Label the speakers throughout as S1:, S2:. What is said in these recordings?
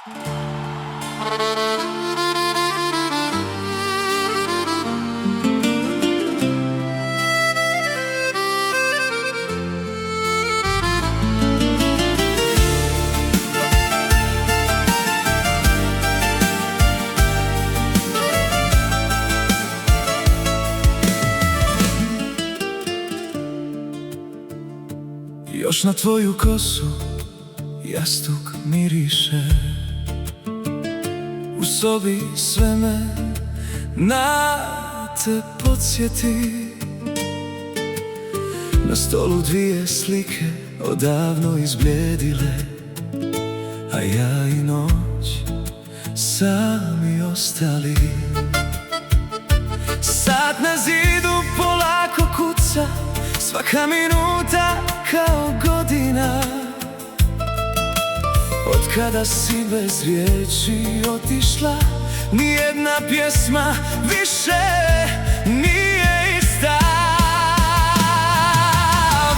S1: Još na tvoju kosu jastuk miriše, u sobi sve me na te podsjeti. Na stolu dvije slike odavno izbljedile, a ja i noć sami ostali. Sat na zidu polako kuca, svaka minuta kao godina. Od kada si bez riječi otišla, nijedna pjesma više nije ista.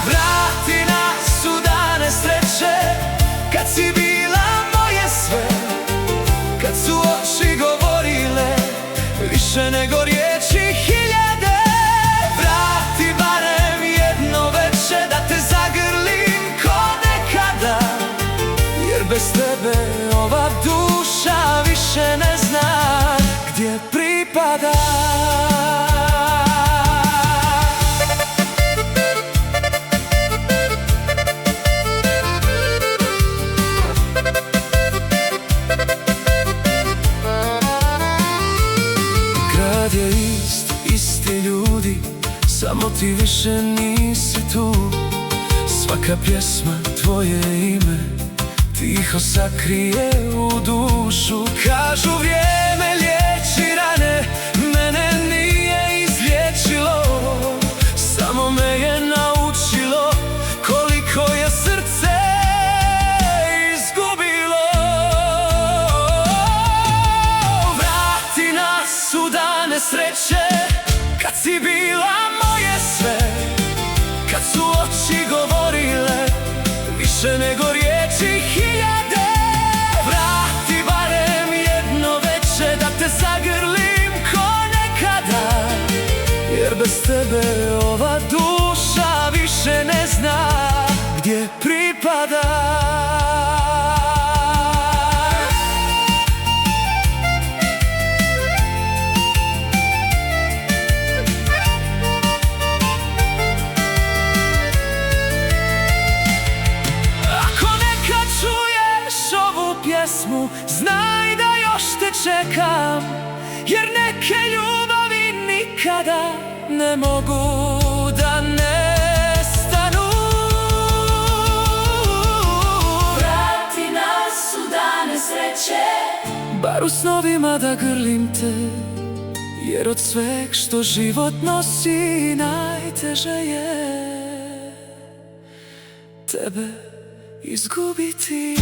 S1: Vrati nas u dane sreće, kad si bila moje sve, kad su oči govorile više nego riječi hiljade. Vrati barem jedno veče da te zagrlim ko nekada, jer bez tebe ova duša više ne zna gdje pripada. Grad je ist, isti ljudi, samo ti više nisi tu. Svaka pjesma tvoje ime tiho sakrije u dušu. Kažu vrijeme liječi rane, mene nije izliječilo, samo me je naučilo koliko je srce izgubilo. Vrati nas u dane sreće, kad si bila moje sve, kad su oči govorile više nego riječi hiljade. Vrati barem jedno veče da te zagrlim ko nekada, jer bez tebe ova duša više ne zna gdje pripada. Pjesmu, znaj da još te čekam, jer neke ljubavi nikada ne mogu da nestanu.
S2: Vrati nas u dane sreće,
S1: bar u snovima da grlim te, jer od sveg što život nosi najteže je tebe izgubiti.